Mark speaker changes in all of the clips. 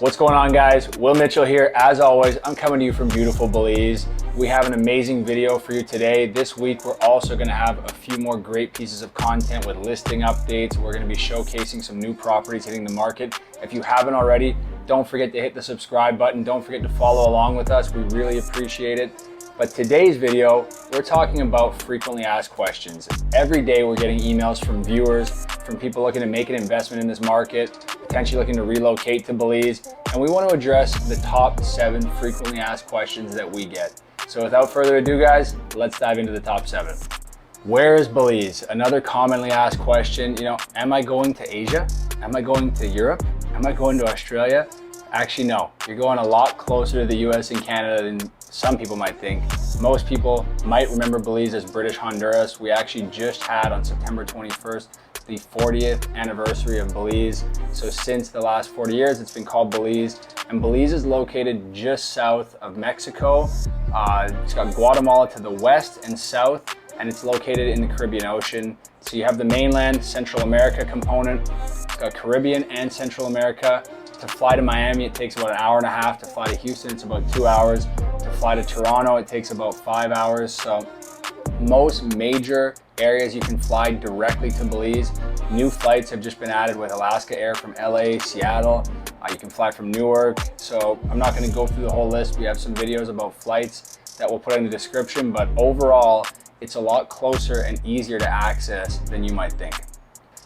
Speaker 1: What's going on, guys? Will Mitchell here. As always, I'm coming to you from beautiful Belize. We have an amazing video for you today. This week, we're also going to have a few more great pieces of content with listing updates. We're going to be showcasing some new properties hitting the market. If you haven't already, don't forget to hit the subscribe button. Don't forget to follow along with us. We really appreciate it. But today's video, we're talking about frequently asked questions. Every day we're getting emails from viewers, from people looking to make an investment in this market, potentially looking to relocate to Belize, and we want to address the top 7 frequently asked questions that we get. So without further ado, guys, let's dive into the top 7. Where is Belize? Another commonly asked question. Am I going to Asia? Am I going to Europe? Am I going to Australia? Actually, no. You're going a lot closer to the US and Canada than some people might think. Most people might remember Belize as British Honduras. We actually just had on September 21st the 40th anniversary of Belize. So since the last 40 years, it's been called Belize. And Belize is located just south of Mexico. It's got Guatemala to the west and south, and it's located in the Caribbean Ocean. So you have the mainland Central America component. It's got Caribbean and Central America. To fly to Miami, it takes about an hour and a half. To fly to Houston, it's about 2 hours. To fly to Toronto, it takes about 5 hours. So most major areas you can fly directly to Belize. New flights have just been added with Alaska Air from LA, Seattle. You can fly from Newark. So I'm not going to go through the whole list. We have some videos about flights that we'll put in the description, but overall, it's a lot closer and easier to access than you might think.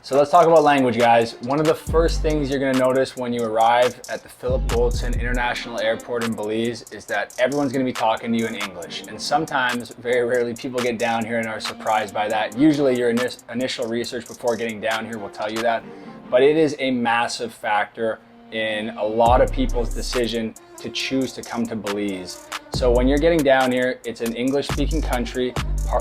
Speaker 1: So let's talk about language, guys. One of the first things you're gonna notice when you arrive at the Philip Goldson International Airport in Belize is that everyone's gonna be talking to you in English. And sometimes, very rarely, people get down here and are surprised by that. Usually your initial research before getting down here will tell you that. But it is a massive factor in a lot of people's decision to choose to come to Belize. So when you're getting down here, it's an English-speaking country,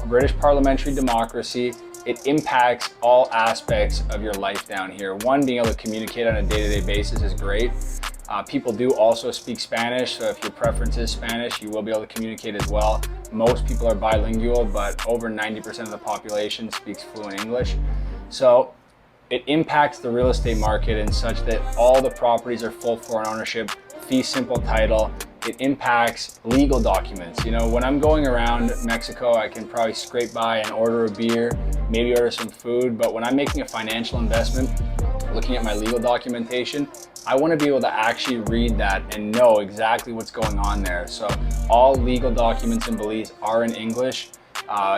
Speaker 1: British parliamentary democracy. It impacts all aspects of your life down here. One, being able to communicate on a day-to-day basis is great. People do also speak Spanish, so if your preference is Spanish, you will be able to communicate as well. Most people are bilingual, but over 90% of the population speaks fluent English. So it impacts the real estate market in such that all the properties are full foreign ownership, fee simple title. It impacts legal documents. When I'm going around Mexico, I can probably scrape by and order a beer, maybe order some food, but when I'm making a financial investment, looking at my legal documentation, I want to be able to actually read that and know exactly what's going on there. So all legal documents in Belize are in English.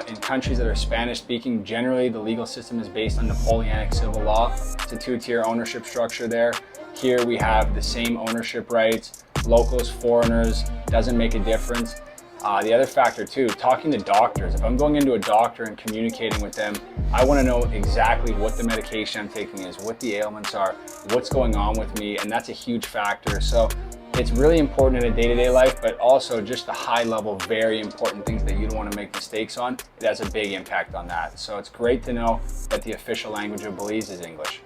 Speaker 1: In countries that are Spanish speaking, generally the legal system is based on Napoleonic civil law. It's a 2-tier ownership structure there. Here we have the same ownership rights. Locals, foreigners, doesn't make a difference. The other factor too, talking to doctors. If I'm going into a doctor and communicating with them, I want to know exactly what the medication I'm taking is, what the ailments are, what's going on with me, and that's a huge factor. So it's really important in a day-to-day life, but also just the high level, very important things that you don't want to make mistakes on. It has a big impact on that. So it's great to know that the official language of Belize is English.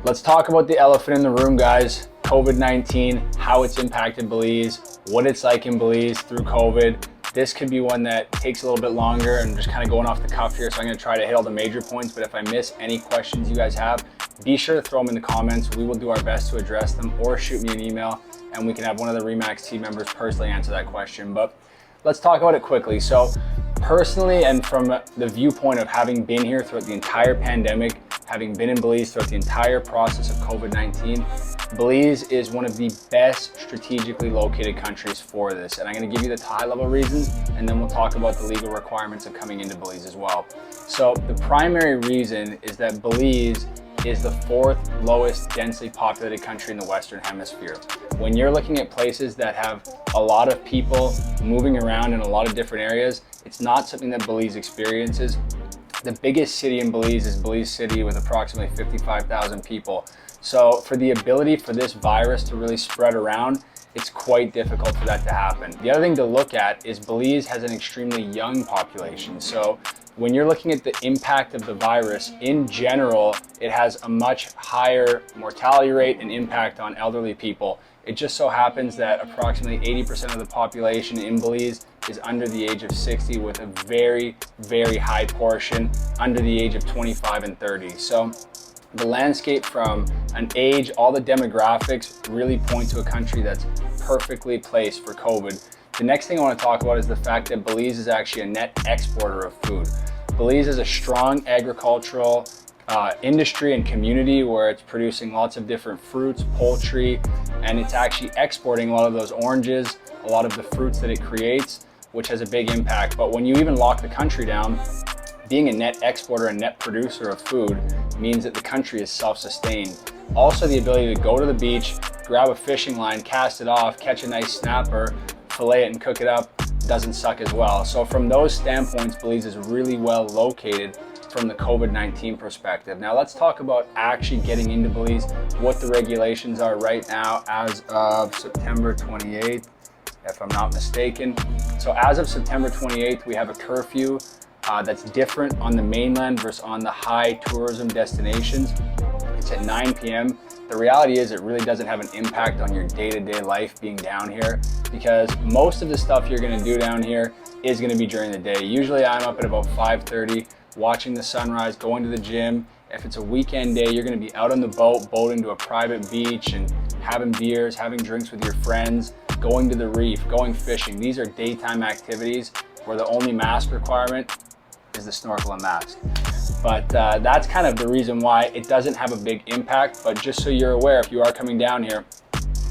Speaker 1: Let's talk about the elephant in the room, guys. COVID-19, how it's impacted Belize, what it's like in Belize through COVID. This could be one that takes a little bit longer. I'm just kind of going off the cuff here, so I'm going to try to hit all the major points, but if I miss any questions you guys have, be sure to throw them in the comments. We will do our best to address them, or shoot me an email and we can have one of the RE/MAX team members personally answer that question. But let's talk about it quickly. So personally, and from the viewpoint of having been here throughout the entire pandemic, having been in Belize throughout the entire process of COVID-19, Belize is one of the best strategically located countries for this. And I'm going to give you the high-level reasons, and then we'll talk about the legal requirements of coming into Belize as well. So the primary reason is that Belize is the 4th lowest densely populated country in the Western Hemisphere. When you're looking at places that have a lot of people moving around in a lot of different areas, it's not something that Belize experiences. The biggest city in Belize is Belize City with approximately 55,000 people. So for the ability for this virus to really spread around, it's quite difficult for that to happen. The other thing to look at is Belize has an extremely young population. So when you're looking at the impact of the virus, in general, it has a much higher mortality rate and impact on elderly people. It just so happens that approximately 80% of the population in Belize is under the age of 60, with a very, very high portion under the age of 25 and 30. So the landscape from an age, all the demographics really point to a country that's perfectly placed for COVID. The next thing I want to talk about is the fact that Belize is actually a net exporter of food. Belize is a strong agricultural industry and community where it's producing lots of different fruits, poultry, and it's actually exporting a lot of those oranges, a lot of the fruits that it creates, which has a big impact. But when you even lock the country down, being a net exporter and net producer of food means that the country is self-sustained. Also, the ability to go to the beach, grab a fishing line, cast it off, catch a nice snapper, fillet it and cook it up doesn't suck as well. So from those standpoints, Belize is really well located from the COVID-19 perspective. Now let's talk about actually getting into Belize, what the regulations are right now as of September 28th, if I'm not mistaken. So as of September 28th, we have a curfew that's different on the mainland versus on the high tourism destinations. It's at 9 p.m. The reality is it really doesn't have an impact on your day-to-day life being down here, because most of the stuff you're gonna do down here is gonna be during the day. Usually I'm up at about 5:30, watching the sunrise, going to the gym. If it's a weekend day, you're gonna be out on the boat, boating to a private beach and having beers, having drinks with your friends, going to the reef, going fishing. These are daytime activities where the only mask requirement is the snorkel and mask. But that's kind of the reason why it doesn't have a big impact. But just so you're aware, if you are coming down here,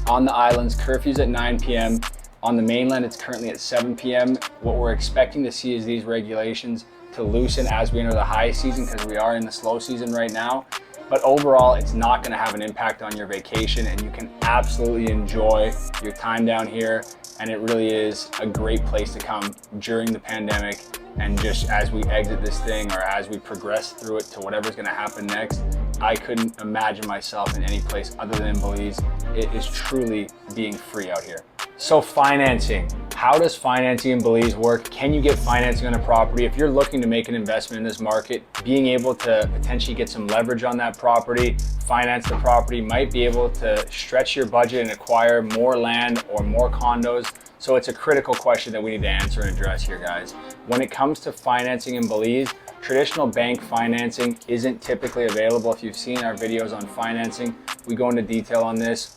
Speaker 1: on the islands, curfew's at 9 p.m. On the mainland, it's currently at 7 p.m. What we're expecting to see is these regulations to loosen as we enter the high season, because we are in the slow season right now. But overall, it's not going to have an impact on your vacation, and you can absolutely enjoy your time down here. And it really is a great place to come during the pandemic. And just as we exit this thing, or as we progress through it to whatever's going to happen next, I couldn't imagine myself in any place other than Belize. It is truly being free out here. So financing. How does financing in Belize work? Can you get financing on a property? If you're looking to make an investment in this market, being able to potentially get some leverage on that property, finance the property, might be able to stretch your budget and acquire more land or more condos. So it's a critical question that we need to answer and address here, guys. When it comes to financing in Belize, traditional bank financing isn't typically available. If you've seen our videos on financing, we go into detail on this.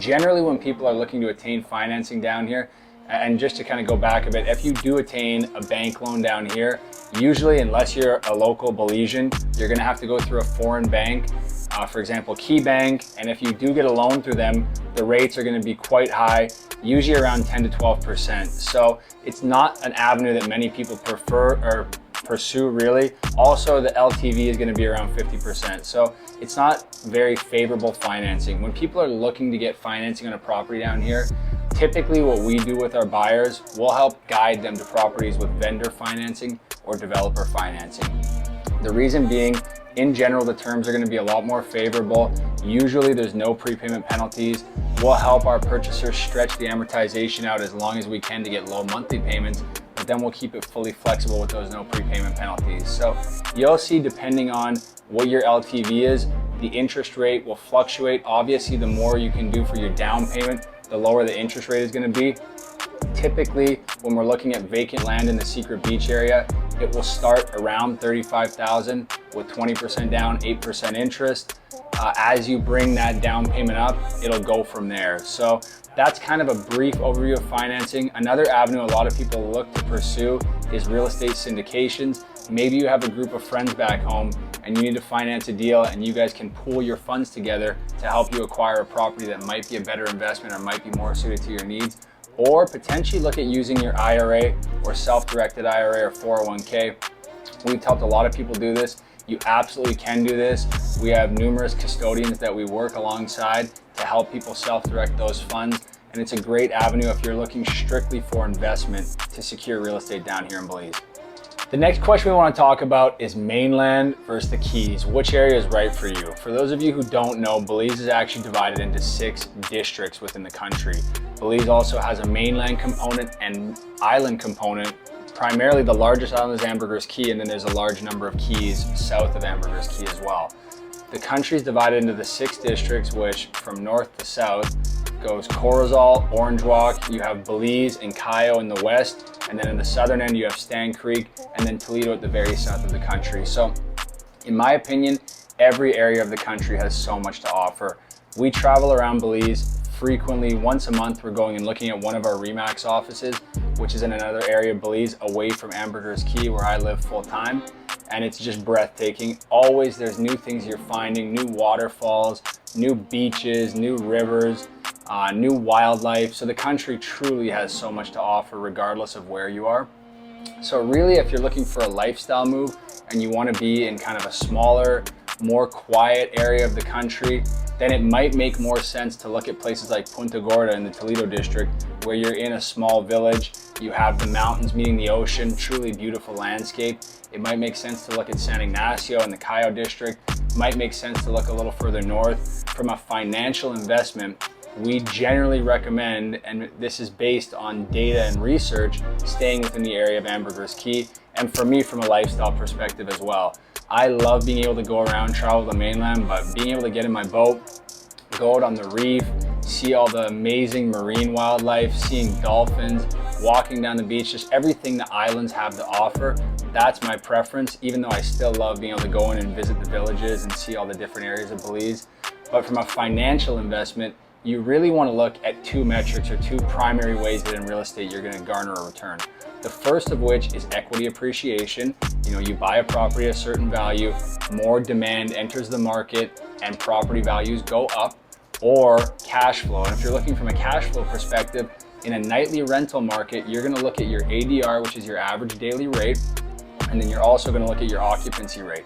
Speaker 1: Generally, when people are looking to attain financing down here, and just to kind of go back a bit, if you do attain a bank loan down here, usually, unless you're a local Belizean, you're gonna have to go through a foreign bank, for example, Key Bank. And if you do get a loan through them, the rates are gonna be quite high, usually around 10 to 12%. So it's not an avenue that many people prefer or pursue, really. Also, the LTV is gonna be around 50%. So it's not very favorable financing. When people are looking to get financing on a property down here, typically what we do with our buyers, we'll help guide them to properties with vendor financing or developer financing. The reason being, in general, the terms are going to be a lot more favorable. Usually there's no prepayment penalties. We'll help our purchasers stretch the amortization out as long as we can to get low monthly payments, but then we'll keep it fully flexible with those no prepayment penalties. So you'll see, depending on what your LTV is, the interest rate will fluctuate. Obviously, the more you can do for your down payment, the lower the interest rate is going to be. Typically, when we're looking at vacant land in the Secret Beach area, it will start around $35,000 with 20% down, 8% interest. As you bring that down payment up, it'll go from there. So that's kind of a brief overview of financing. Another avenue a lot of people look to pursue is real estate syndications. Maybe you have a group of friends back home and you need to finance a deal, and you guys can pool your funds together to help you acquire a property that might be a better investment or might be more suited to your needs. Or potentially look at using your IRA or self-directed IRA or 401k. We've helped a lot of people do this. You absolutely can do this. We have numerous custodians that we work alongside to help people self-direct those funds. And it's a great avenue if you're looking strictly for investment to secure real estate down here in Belize. The next question we want to talk about is mainland versus the Keys. Which area is right for you? For those of you who don't know, Belize is actually divided into 6 districts within the country. Belize also has a mainland component and island component. Primarily, the largest island is Ambergris Caye, and then there's a large number of keys south of Ambergris Caye as well. The country is divided into the 6 districts, which from north to south goes Corozal, Orange Walk, you have Belize and Cayo in the west, and then in the southern end you have Stan Creek, and then Toledo at the very south of the country. So in my opinion, every area of the country has so much to offer. We travel around Belize frequently. Once a month, we're going and looking at one of our Remax offices, which is in another area of Belize away from Ambergris Caye, where I live full time. And it's just breathtaking. Always there's new things you're finding, new waterfalls, new beaches, new rivers, new wildlife. So the country truly has so much to offer regardless of where you are. So really, if you're looking for a lifestyle move and you want to be in kind of a smaller, more quiet area of the country, then it might make more sense to look at places like Punta Gorda in the Toledo district, where you're in a small village, you have the mountains meeting the ocean, truly beautiful landscape. It might make sense to look at San Ignacio in the Cayo district. It might make sense to look a little further north. From a financial investment, we generally recommend, and this is based on data and research, staying within the area of Ambergris Caye, and for me, from a lifestyle perspective as well. I love being able to go around, travel the mainland, but being able to get in my boat, go out on the reef, see all the amazing marine wildlife, seeing dolphins, walking down the beach, just everything the islands have to offer. That's my preference, even though I still love being able to go in and visit the villages and see all the different areas of Belize. But from a financial investment, you really want to look at two metrics or two primary ways that in real estate you're going to garner a return. The first of which is equity appreciation. You buy a property at a certain value, more demand enters the market and property values go up, or cash flow. And if you're looking from a cash flow perspective, in a nightly rental market, you're going to look at your ADR, which is your average daily rate, and then you're also going to look at your occupancy rate,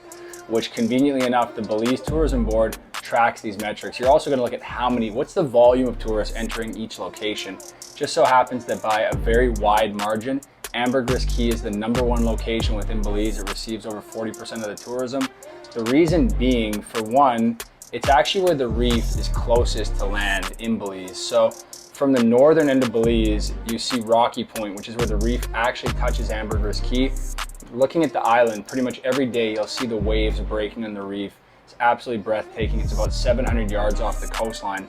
Speaker 1: which conveniently enough, the Belize Tourism Board tracks these metrics. You're also going to look at what's the volume of tourists entering each location. Just so happens that by a very wide margin, Ambergris Caye is the #1 location within Belize. It receives over 40% of the tourism. The reason being, for one, it's actually where the reef is closest to land in Belize. So from the northern end of Belize, you see Rocky Point, which is where the reef actually touches Ambergris Caye. Looking at the island, pretty much every day you'll see the waves breaking on the reef. It's absolutely breathtaking. It's about 700 yards off the coastline.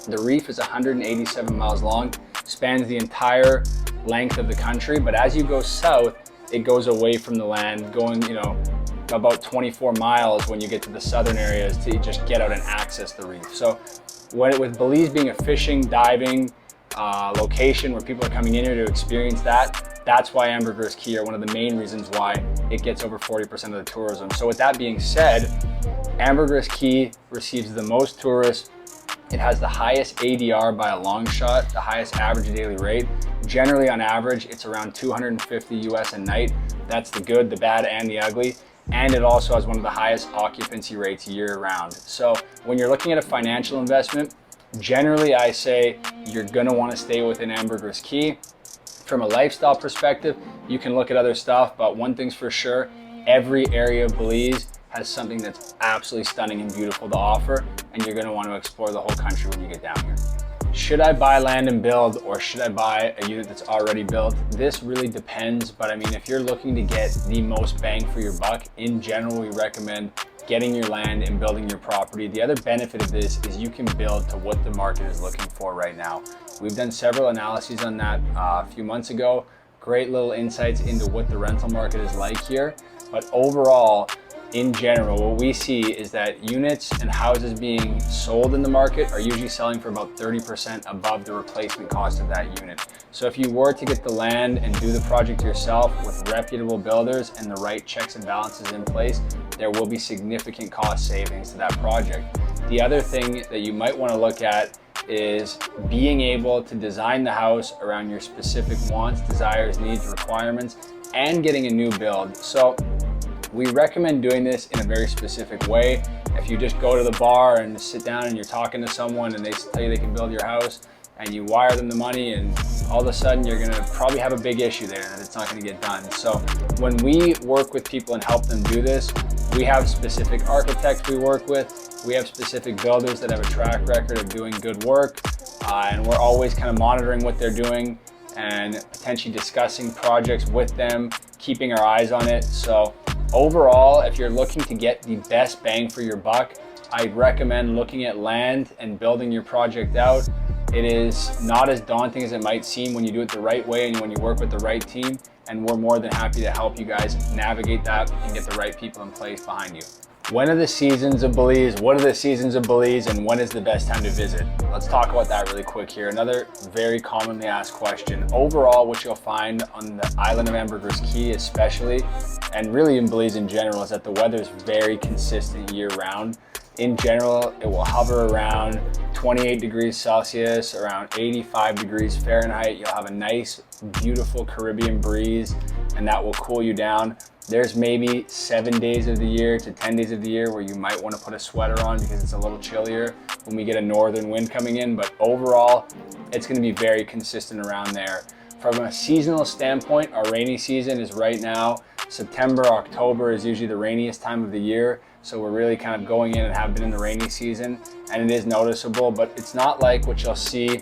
Speaker 1: The reef is 187 miles long, spans the entire length of the country, but as you go south, it goes away from the land, going, about 24 miles when you get to the southern areas to just get out and access the reef. So with Belize being a fishing, diving location where people are coming in here to experience that's why Ambergris Caye are one of the main reasons why it gets over 40% of the tourism. So with that being said, Ambergris Caye receives the most tourists. It has the highest ADR by a long shot, the highest average daily rate. Generally on average, it's around 250 US a night. That's the good, the bad, and the ugly. And it also has one of the highest occupancy rates year round. So when you're looking at a financial investment, generally I say you're gonna wanna stay within Ambergris Caye. From a lifestyle perspective, you can look at other stuff, but one thing's for sure, every area of Belize has something that's absolutely stunning and beautiful to offer, and you're gonna wanna explore the whole country when you get down here. Should I buy land and build, or should I buy a unit that's already built? This really depends, but I mean, if you're looking to get the most bang for your buck, in general, we recommend getting your land and building your property. The other benefit of this is you can build to what the market is looking for right now. We've done several analyses on that a few months ago. Great little insights into what the rental market is like here. But overall, in general, what we see is that units and houses being sold in the market are usually selling for about 30% above the replacement cost of that unit. So if you were to get the land and do the project yourself with reputable builders and the right checks and balances in place, there will be significant cost savings to that project. The other thing that you might want to look at is being able to design the house around your specific wants, desires, needs, requirements, and getting a new build. So we recommend doing this in a very specific way. If you just go to the bar and sit down and you're talking to someone and they tell you they can build your house and you wire them the money, and all of a sudden you're gonna probably have a big issue there and it's not gonna get done. So when we work with people and help them do this, we have specific architects we work with, we have specific builders that have a track record of doing good work, and we're always kind of monitoring what they're doing and potentially discussing projects with them, keeping our eyes on it. So overall, if you're looking to get the best bang for your buck, I'd recommend looking at land and building your project out. It is not as daunting as it might seem when you do it the right way and when you work with the right team, and we're more than happy to help you guys navigate that and get the right people in place behind you. When are the seasons of Belize? What are the seasons of Belize, and when is the best time to visit? Let's talk about that really quick here. Another very commonly asked question. Overall, what you'll find on the island of Ambergris Caye especially, and really in Belize in general, is that the weather is very consistent year round. In general, it will hover around 28 degrees Celsius, around 85 degrees Fahrenheit. You'll have a nice, beautiful Caribbean breeze, and that will cool you down. There's maybe 7 days of the year to 10 days of the year where you might want to put a sweater on because it's a little chillier when we get a northern wind coming in, but overall, it's going to be very consistent around there. From a seasonal standpoint, our rainy season is right now. September, October is usually the rainiest time of the year, so we're really kind of going in and have been in the rainy season, and it is noticeable, but it's not like what you'll see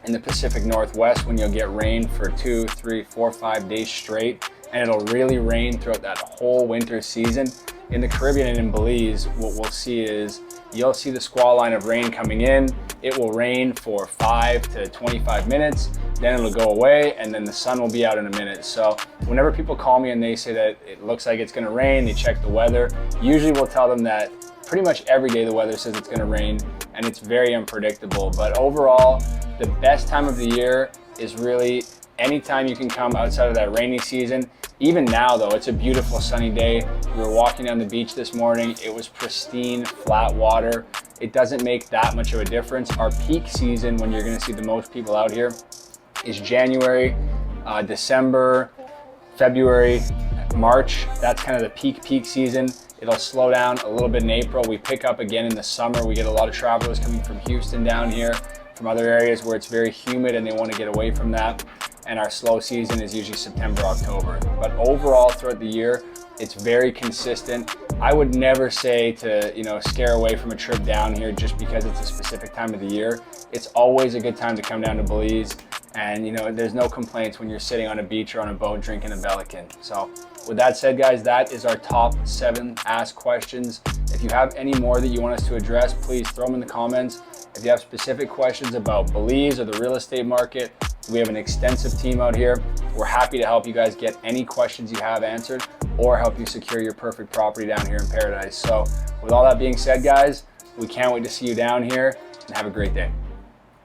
Speaker 1: in the Pacific Northwest when you'll get rain for 2, 3, 4, 5 days straight, and it'll really rain throughout that whole winter season. In the Caribbean and in Belize, what we'll see is you'll see the squall line of rain coming in. It will rain for 5 to 25 minutes, then it'll go away, and then the sun will be out in a minute. So whenever people call me and they say that it looks like it's gonna rain, they check the weather, usually we'll tell them that pretty much every day the weather says it's gonna rain, and it's very unpredictable. But overall, the best time of the year is really anytime you can come outside of that rainy season. Even now though, it's a beautiful sunny day. We were walking down the beach this morning. It was pristine, flat water. It doesn't make that much of a difference. Our peak season, when you're gonna see the most people out here, is January, December, February, March. That's kind of the peak season. It'll slow down a little bit in April. We pick up again in the summer. We get a lot of travelers coming from Houston down here, from other areas where it's very humid and they want to get away from that. And our slow season is usually September, October. But overall, throughout the year, it's very consistent. I would never say to, scare away from a trip down here just because it's a specific time of the year. It's always a good time to come down to Belize. And there's no complaints when you're sitting on a beach or on a boat drinking a Belican. So with that said, guys, that is our top 7 asked questions. If you have any more that you want us to address, please throw them in the comments. If you have specific questions about Belize or the real estate market, we have an extensive team out here. We're happy to help you guys get any questions you have answered or help you secure your perfect property down here in paradise. So with all that being said, guys, we can't wait to see you down here, and have a great day.